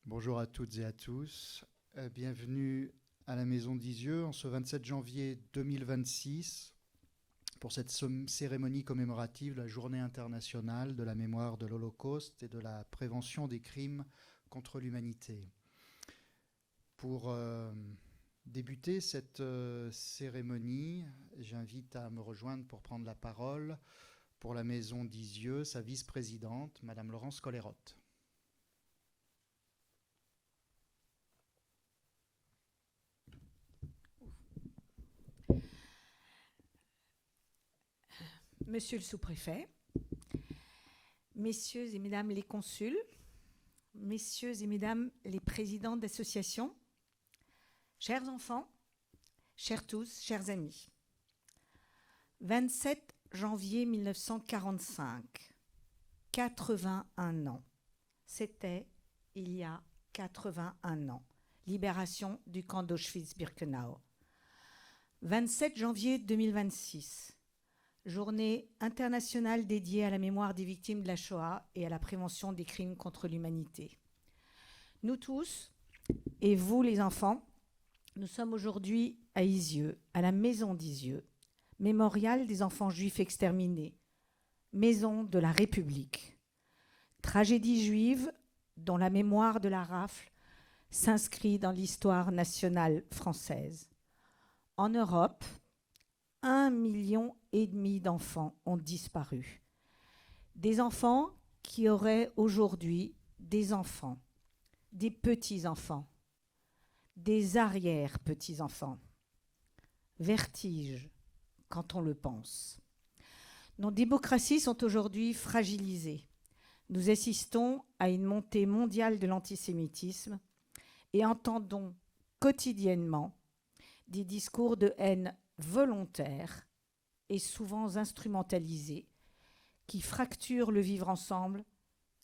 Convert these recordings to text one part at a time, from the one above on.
Bonjour à toutes et à tous. Bienvenue à la Maison d'Isieux en ce 27 janvier 2026 pour cette cérémonie commémorative de la Journée internationale de la mémoire de l'Holocauste et de la prévention des crimes contre l'humanité. Pour débuter cette cérémonie, j'invite à me rejoindre pour prendre la parole pour la Maison d'Isieux sa vice-présidente, Madame Laurence Collerotte. Monsieur le sous-préfet, messieurs et mesdames les consuls, messieurs et mesdames les présidents d'associations, chers enfants, chers tous, chers amis. 27 janvier 1945, 81 ans. C'était il y a 81 ans. Libération du camp d'Auschwitz-Birkenau. 27 janvier 2026. Journée internationale dédiée à la mémoire des victimes de la Shoah et à la prévention des crimes contre l'humanité. Nous tous, et vous les enfants, nous sommes aujourd'hui à Isieux, à la Maison d'Isieux, mémorial des enfants juifs exterminés, maison de la République. Tragédie juive dont la mémoire de la rafle s'inscrit dans l'histoire nationale française. En Europe, 1,5 million d'enfants ont disparu. Des enfants qui auraient aujourd'hui des enfants, des petits-enfants, des arrière-petits-enfants. Vertige quand on le pense. Nos démocraties sont aujourd'hui fragilisées. Nous assistons à une montée mondiale de l'antisémitisme et entendons quotidiennement des discours de haine volontaires et souvent instrumentalisés, qui fracturent le vivre ensemble,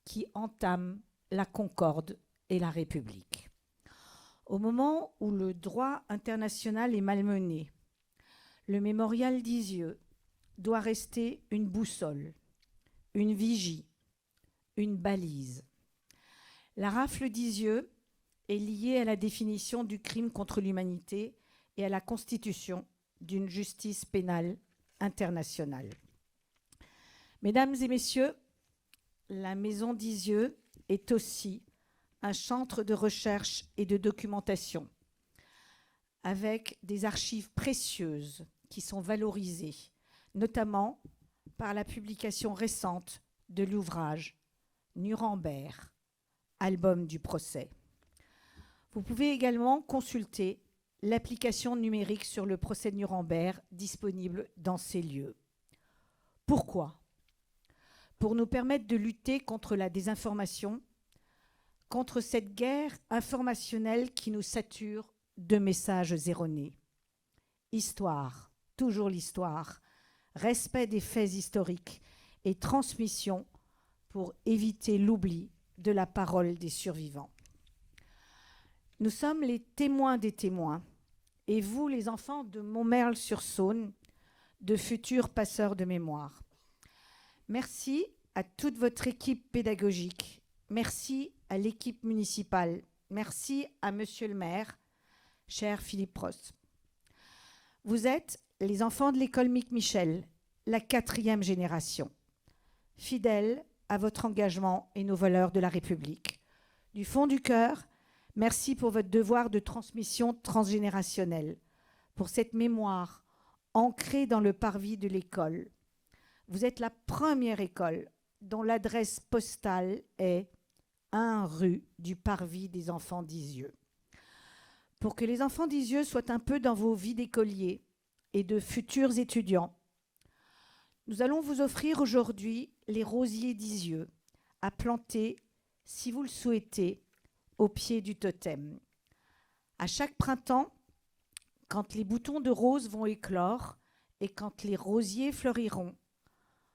qui entament la concorde et la République. Au moment où le droit international est malmené, le mémorial d'Isieux doit rester une boussole, une vigie, une balise. La rafle d'Isieux est liée à la définition du crime contre l'humanité et à la constitution d'une justice pénale internationale. Mesdames et messieurs, la Maison d'Isieux est aussi un centre de recherche et de documentation avec des archives précieuses qui sont valorisées, notamment par la publication récente de l'ouvrage Nuremberg, album du procès. Vous pouvez également consulter l'application numérique sur le procès de Nuremberg disponible dans ces lieux. Pourquoi ? Pour nous permettre de lutter contre la désinformation, contre cette guerre informationnelle qui nous sature de messages erronés. Histoire, toujours l'histoire, respect des faits historiques et transmission pour éviter l'oubli de la parole des survivants. Nous sommes les témoins des témoins, et vous, les enfants de Montmerle-sur-Saône, de futurs passeurs de mémoire. Merci à toute votre équipe pédagogique, merci à l'équipe municipale, merci à Monsieur le maire, cher Philippe Prost. Vous êtes les enfants de l'école Mick Michel, la 4e génération, fidèles à votre engagement et nos valeurs de la République. Du fond du cœur, merci pour votre devoir de transmission transgénérationnelle, pour cette mémoire ancrée dans le parvis de l'école. Vous êtes la première école dont l'adresse postale est 1 rue du parvis des enfants d'Isieux. Pour que les enfants d'Isieux soient un peu dans vos vies d'écoliers et de futurs étudiants, nous allons vous offrir aujourd'hui les rosiers d'Isieux à planter, si vous le souhaitez, au pied du totem. À chaque printemps, quand les boutons de rose vont éclore et quand les rosiers fleuriront,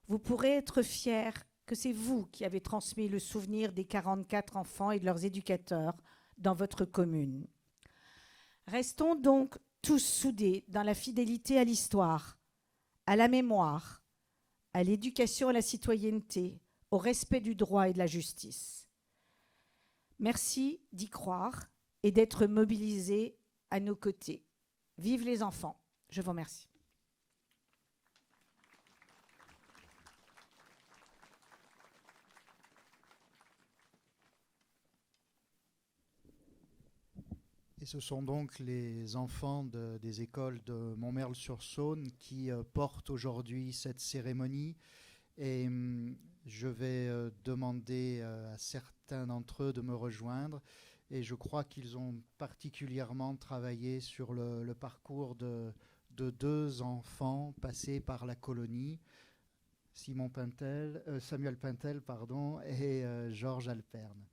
vous pourrez être fiers que c'est vous qui avez transmis le souvenir des 44 enfants et de leurs éducateurs dans votre commune. Restons donc tous soudés dans la fidélité à l'histoire, à la mémoire, à l'éducation et à la citoyenneté, au respect du droit et de la justice. Merci d'y croire et d'être mobilisés à nos côtés. Vive les enfants. Je vous remercie. Et ce sont donc les enfants des écoles de Montmerle-sur-Saône qui portent aujourd'hui cette cérémonie. Et je vais demander à certains d'entre eux de me rejoindre. Et je crois qu'ils ont particulièrement travaillé sur le parcours de deux enfants passés par la colonie, Samuel Pintel, pardon, et Georges Alperne.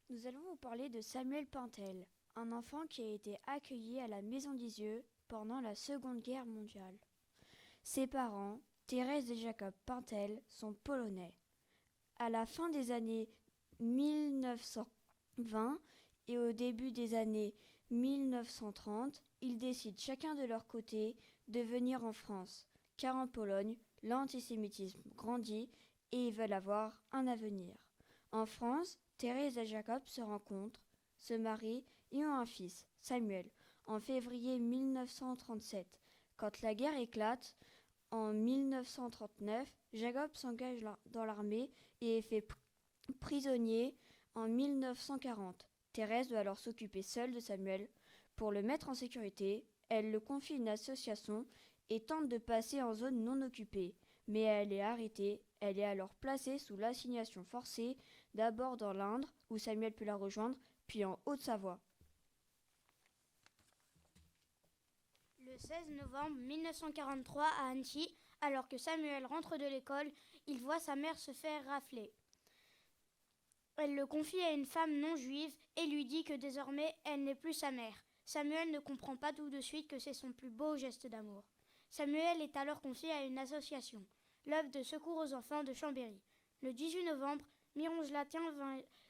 Nous allons vous parler de Samuel Pintel, un enfant qui a été accueilli à la Maison d'Isieux pendant la Seconde Guerre mondiale. Ses parents, Thérèse et Jacob Pintel, sont polonais. À la fin des années 1920 et au début des années 1930, ils décident chacun de leur côté de venir en France, car en Pologne, l'antisémitisme grandit et ils veulent avoir un avenir. En France, Thérèse et Jacob se rencontrent, se marient et ont un fils, Samuel, en février 1937. Quand la guerre éclate, en 1939, Jacob s'engage dans l'armée et est fait prisonnier en 1940. Thérèse doit alors s'occuper seule de Samuel. Pour le mettre en sécurité, elle le confie à une association et tente de passer en zone non occupée. Mais elle est arrêtée. Elle est alors placée sous l'assignation forcée, d'abord dans l'Indre, où Samuel peut la rejoindre, puis en Haute-Savoie. Le 16 novembre 1943 à Annecy, alors que Samuel rentre de l'école, il voit sa mère se faire rafler. Elle le confie à une femme non juive et lui dit que désormais elle n'est plus sa mère. Samuel ne comprend pas tout de suite que c'est son plus beau geste d'amour. Samuel est alors confié à une association, l'œuvre de secours aux enfants de Chambéry. Le 18 novembre, Mironge Latin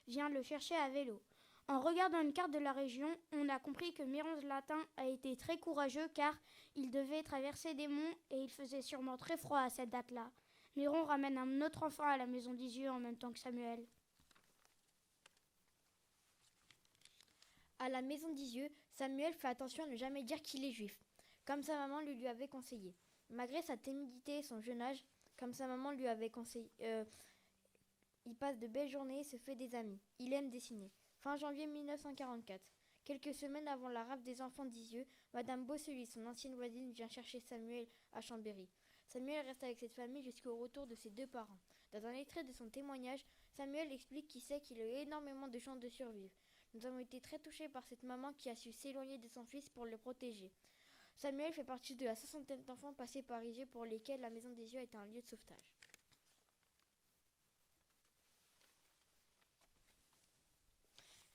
vient le chercher à vélo. En regardant une carte de la région, on a compris que Mironge Latin a été très courageux car il devait traverser des monts et il faisait sûrement très froid à cette date-là. Miron ramène un autre enfant à la Maison d'Isieux en même temps que Samuel. À la Maison d'Isieux, Samuel fait attention à ne jamais dire qu'il est juif, comme sa maman lui avait conseillé. Malgré sa timidité et son jeune âge, comme sa maman lui avait conseillé, il passe de belles journées et se fait des amis. Il aime dessiner. Fin janvier 1944, quelques semaines avant la rafle des enfants d'Isieux, Madame Bossely, son ancienne voisine, vient chercher Samuel à Chambéry. Samuel reste avec cette famille jusqu'au retour de ses deux parents. Dans un extrait de son témoignage, Samuel explique qu'il sait qu'il a eu énormément de chances de survivre. Nous avons été très touchés par cette maman qui a su s'éloigner de son fils pour le protéger. Samuel fait partie de la soixantaine d'enfants passés par Isieux pour lesquels la Maison d'Isieux est un lieu de sauvetage.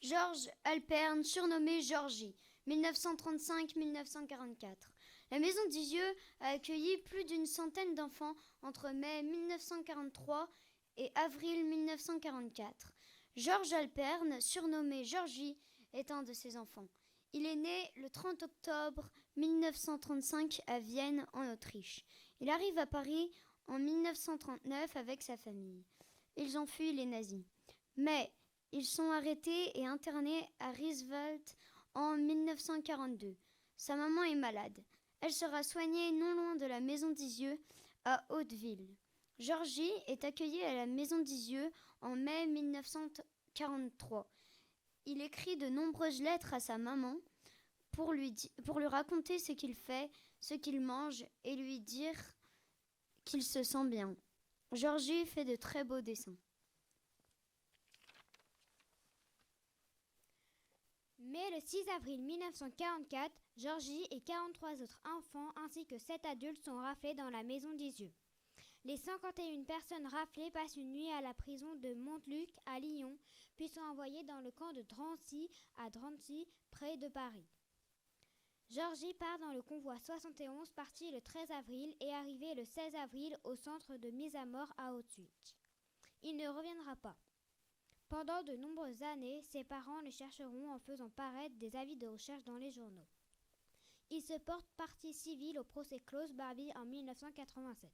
Georges Alperne, surnommé Georgie, 1935-1944. La Maison d'Isieux a accueilli plus d'une centaine d'enfants entre mai 1943 et avril 1944. Georges Alperne, surnommé Georgie, est un de ces enfants. Il est né le 30 octobre 1935 à Vienne, en Autriche. Il arrive à Paris en 1939 avec sa famille. Ils ont fui les nazis. Mais ils sont arrêtés et internés à Rieswald en 1942. Sa maman est malade. Elle sera soignée non loin de la Maison d'Isieux, à Hauteville. Georgie est accueilli à la Maison d'Isieux en mai 1943. Il écrit de nombreuses lettres à sa maman pour lui raconter ce qu'il fait, ce qu'il mange et lui dire qu'il se sent bien. Georgie fait de très beaux dessins. Mais le 6 avril 1944, Georgie et 43 autres enfants ainsi que 7 adultes sont raflés dans la Maison d'Isieux. Les 51 personnes raflées passent une nuit à la prison de Montluc à Lyon, puis sont envoyées dans le camp de Drancy à Drancy, près de Paris. Georgie part dans le convoi 71 parti le 13 avril et arrivé le 16 avril au centre de mise à mort à Auschwitz. Il ne reviendra pas. Pendant de nombreuses années, ses parents le chercheront en faisant paraître des avis de recherche dans les journaux. Il se porte partie civile au procès Klaus Barbie en 1987.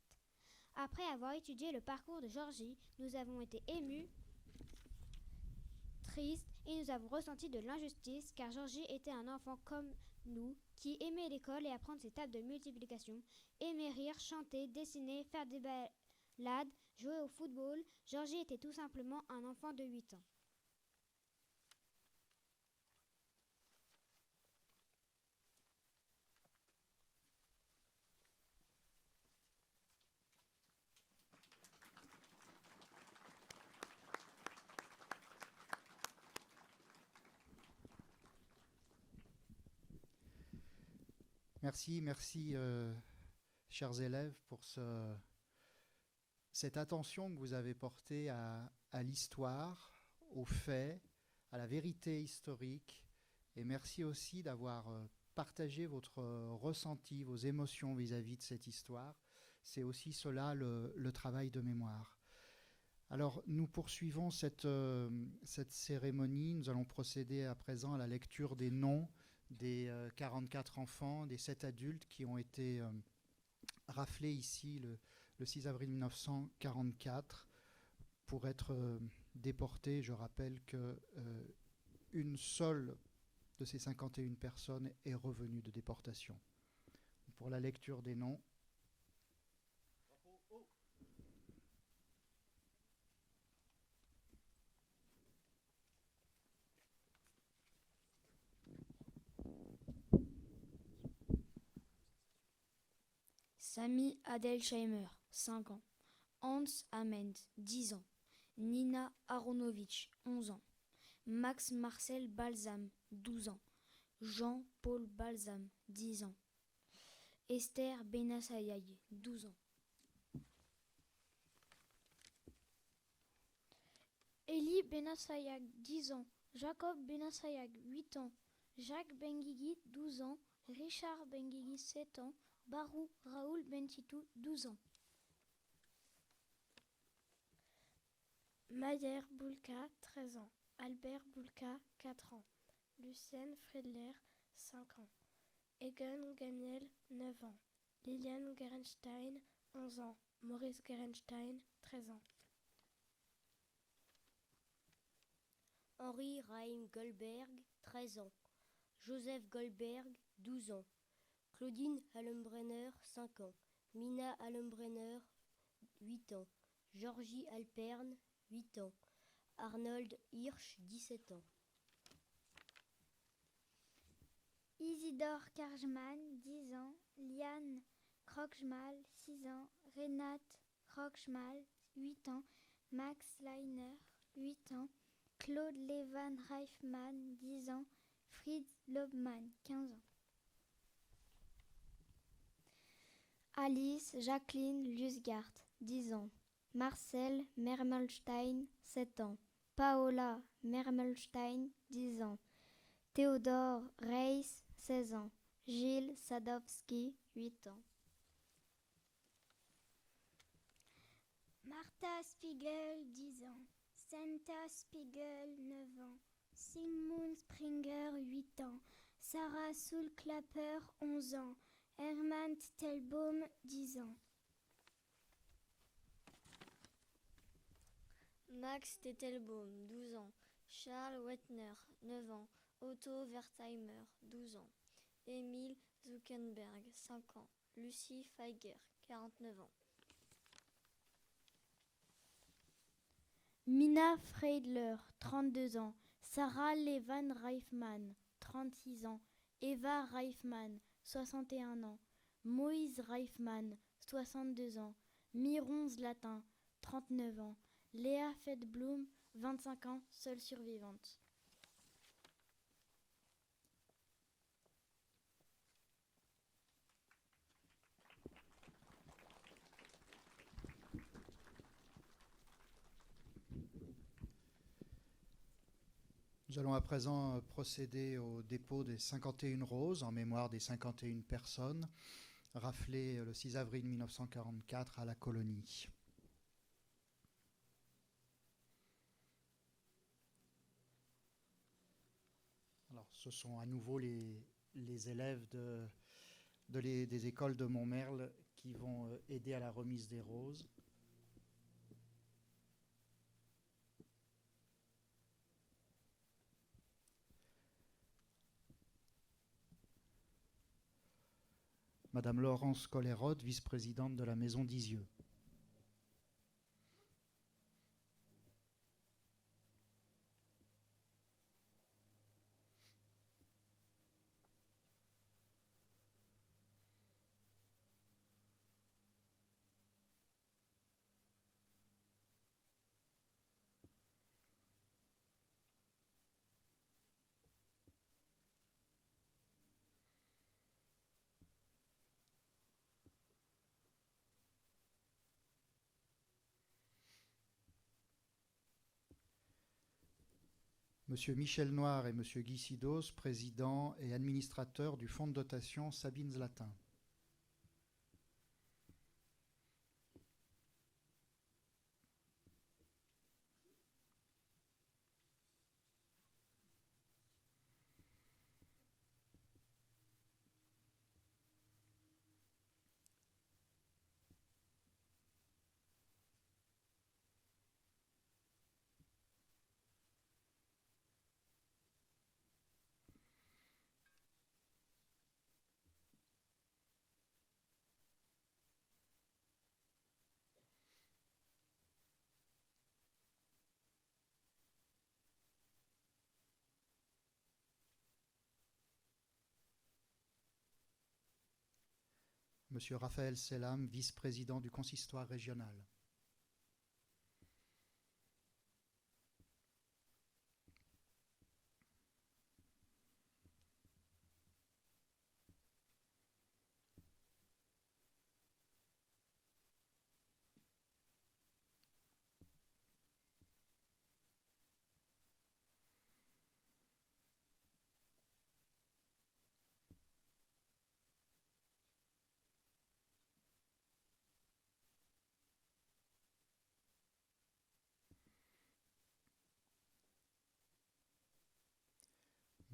Après avoir étudié le parcours de Georgie, nous avons été émus, tristes et nous avons ressenti de l'injustice car Georgie était un enfant comme nous qui aimait l'école et apprendre ses tables de multiplication, aimait rire, chanter, dessiner, faire des balades, jouer au football. Georgie était tout simplement un enfant de 8 ans. Merci, chers élèves, pour cette attention que vous avez portée à l'histoire, aux faits, à la vérité historique. Et merci aussi d'avoir partagé votre ressenti, vos émotions vis-à-vis de cette histoire. C'est aussi cela le travail de mémoire. Alors, nous poursuivons cette cérémonie. Nous allons procéder à présent à la lecture des noms des 44 enfants, des 7 adultes qui ont été raflés ici le 6 avril 1944 pour être déportés. Je rappelle qu'une seule de ces 51 personnes est revenue de déportation. Pour la lecture des noms. Sami Adelsheimer, 5 ans. Hans Ament, 10 ans. Nina Aronovitch, 11 ans. Max Marcel Balsam, 12 ans. Jean-Paul Balsam, 10 ans. Esther Benassayag, 12 ans. Elie Benassayag, 10 ans. Jacob Benassayag, 8 ans. Jacques Benguigui, 12 ans. Richard Benguigui, 7 ans. Barou Raoul Bentitou, 12 ans. Mayer Boulka, 13 ans. Albert Boulka, 4 ans. Lucien Friedler, 5 ans. Egan Ganiel, 9 ans. Liliane Gerenstein, 11 ans. Maurice Gerenstein, 13 ans. Henri Raim Goldberg, 13 ans. Joseph Goldberg, 12 ans. Claudine Allenbrenner, 5 ans. Mina Allenbrenner, 8 ans. Georgie Alperne, 8 ans. Arnold Hirsch, 17 ans. Isidore Karjman, 10 ans. Liane Krochmal, 6 ans. Renate Krochmal, 8 ans. Max Leiner, 8 ans. Claude Levan Reifmann, 10 ans. Fritz Lobmann, 15 ans. Alice Jacqueline Lusgart, 10 ans. Marcel Mermelstein, 7 ans. Paola Mermelstein, 10 ans. Théodore Reis, 16 ans. Gilles Sadowski, 8 ans. Martha Spiegel, 10 ans. Santa Spiegel, 9 ans. Sigmund Springer, 8 ans. Sarah Soulklapper, 11 ans. Hermann Telbaum, 10 ans. Max Tettelbaum, 12 ans. Charles Wettner, 9 ans. Otto Wertheimer, 12 ans. Émile Zuckenberg, 5 ans. Lucie Feiger, 49 ans. Mina Freidler, 32 ans. Sarah Levan Reifmann, 36 ans. Eva Reifmann, 61 ans. Moïse Reifmann, 62 ans. Miron Zlatin, 39 ans. Léa Fedblum, 25 ans, seule survivante. Nous allons à présent procéder au dépôt des 51 roses en mémoire des 51 personnes raflées le 6 avril 1944 à la colonie. Alors, ce sont à nouveau les élèves des écoles de Montmerle qui vont aider à la remise des roses. Madame Laurence Collerode, vice-présidente de la Maison d'Isieux. Monsieur Michel Noir et Monsieur Guy Sidos, président et administrateur du fonds de dotation Sabine Zlatin. Monsieur Raphaël Selam, vice-président du consistoire régional.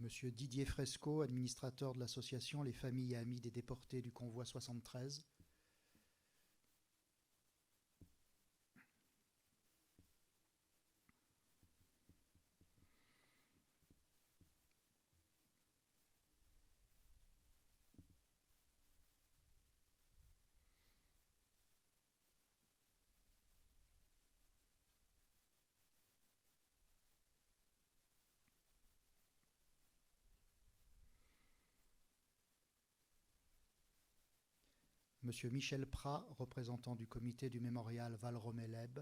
Monsieur Didier Fresco, administrateur de l'association Les Familles et Amis des Déportés du Convoi 73. Monsieur Michel Prat, représentant du comité du mémorial Val-Roméleb.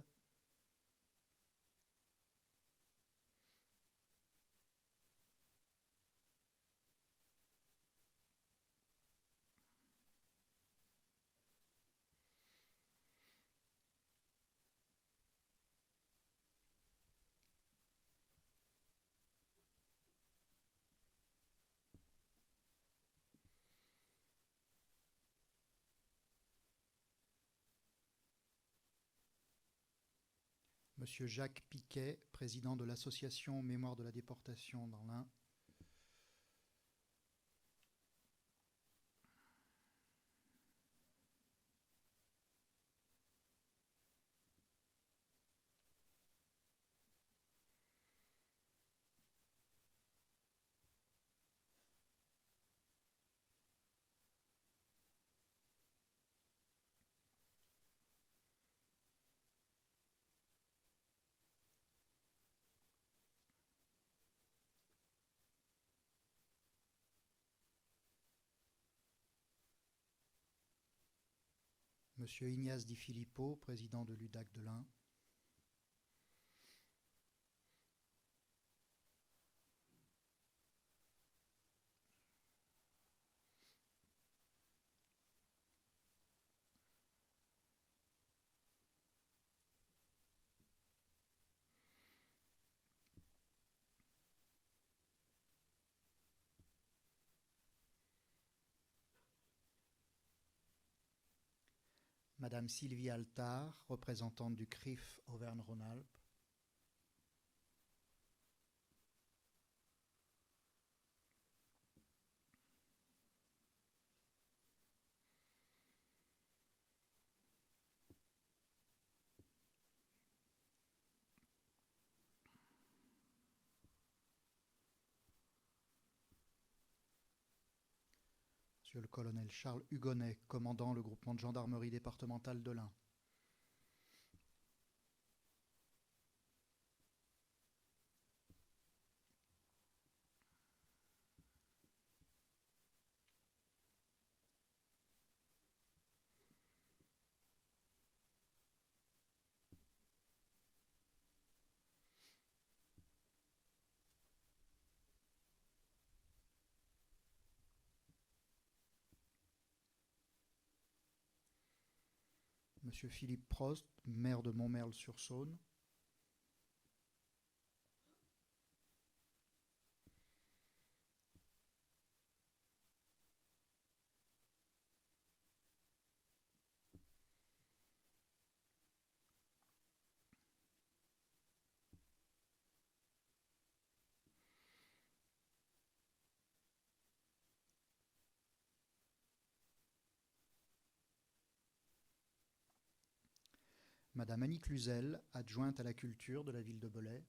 Monsieur Jacques Piquet, président de l'association Mémoire de la déportation dans l'Ain. Monsieur Ignace Di Filippo, président de l'UDAC de l'Ain. Madame Sylvie Altard, représentante du CRIF Auvergne-Rhône-Alpes. Monsieur le colonel Charles Hugonnet, commandant le groupement de gendarmerie départementale de l'Ain. Monsieur Philippe Prost, maire de Montmerle-sur-Saône. Madame Annie Cluzel, adjointe à la culture de la ville de Belay.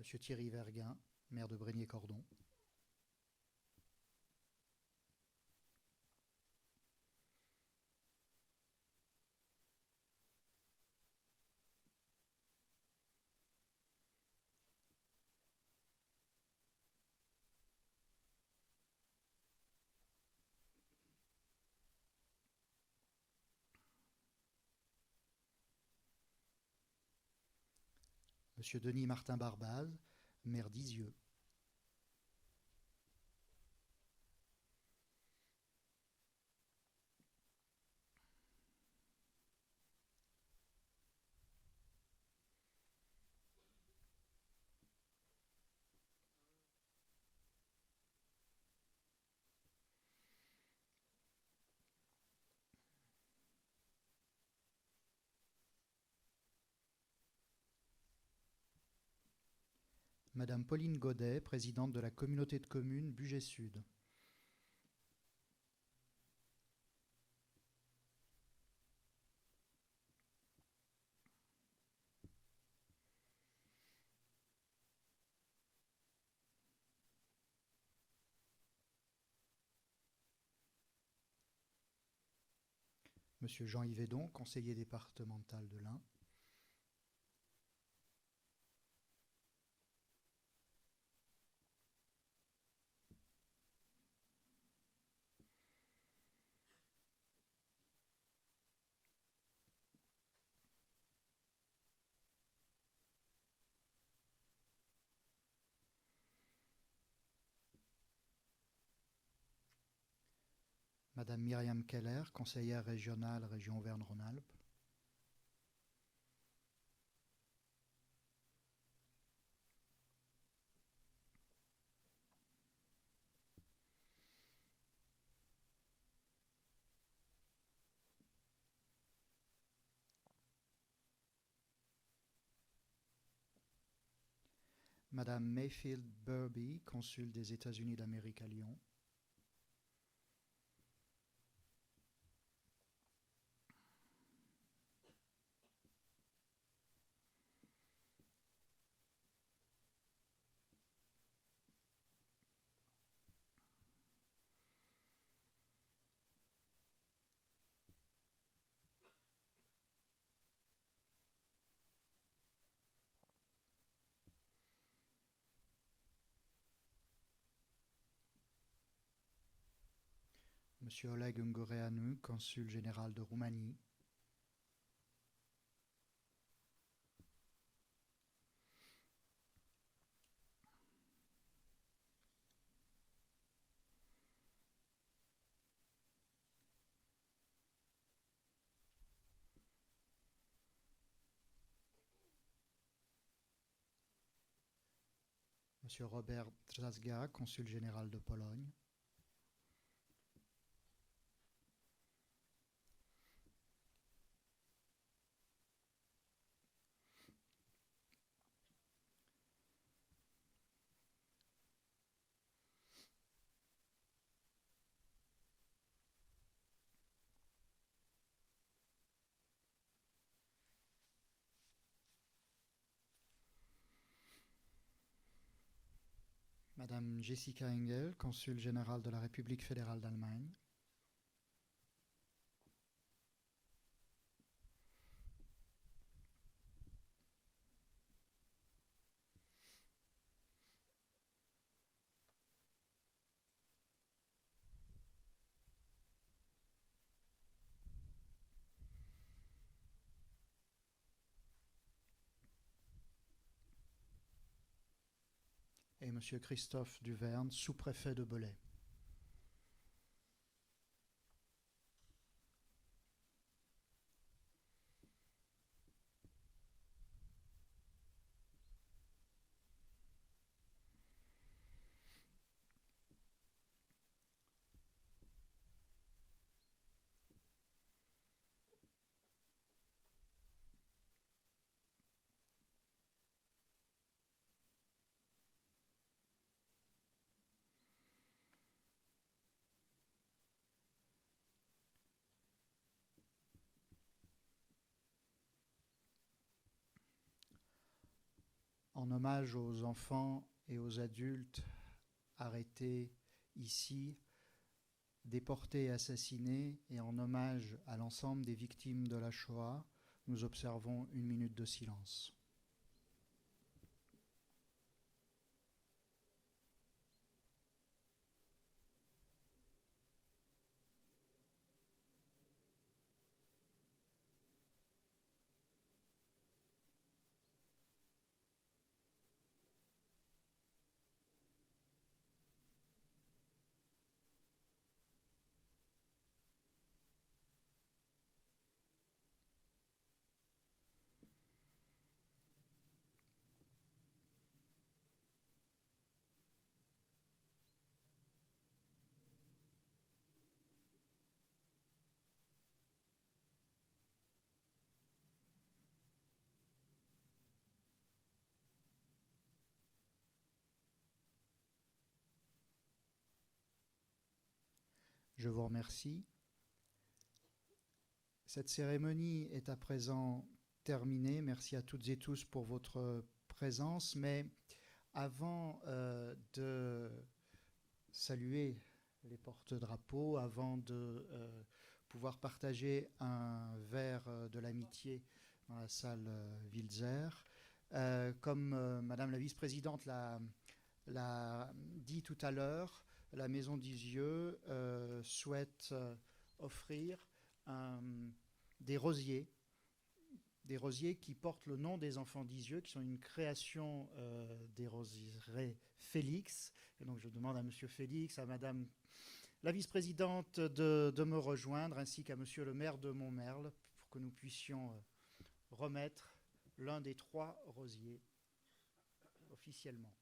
Monsieur Thierry Verguin, maire de Brégnier-Cordon. Monsieur Denis Martin Barbaz, maire d'Isieux. Madame Pauline Godet, présidente de la communauté de communes Bugey Sud. Monsieur Jean Yvédon, conseiller départemental de l'Ain. Madame Myriam Keller, conseillère régionale région Auvergne-Rhône-Alpes. Madame Mayfield Burby, consul des États-Unis d'Amérique à Lyon. Monsieur Oleg Ungureanu, consul général de Roumanie. Monsieur Robert Drzazga, consul général de Pologne. Madame Jessica Engel, consul général de la République fédérale d'Allemagne. Et Monsieur Christophe Duverne, sous-préfet de Belay. En hommage aux enfants et aux adultes arrêtés ici, déportés et assassinés, et en hommage à l'ensemble des victimes de la Shoah, nous observons une minute de silence. Je vous remercie. Cette cérémonie est à présent terminée. Merci à toutes et tous pour votre présence. Mais avant de saluer les porte-drapeaux, avant de pouvoir partager un verre de l'amitié dans la salle Wilzer, comme Madame la vice-présidente l'a dit tout à l'heure, la Maison d'Isieux souhaite offrir des rosiers qui portent le nom des enfants d'Isieux, qui sont une création des roseraie Félix. Et donc je demande à Monsieur Félix, à Madame la vice-présidente de me rejoindre, ainsi qu'à Monsieur le maire de Montmerle, pour que nous puissions remettre l'un des 3 rosiers officiellement.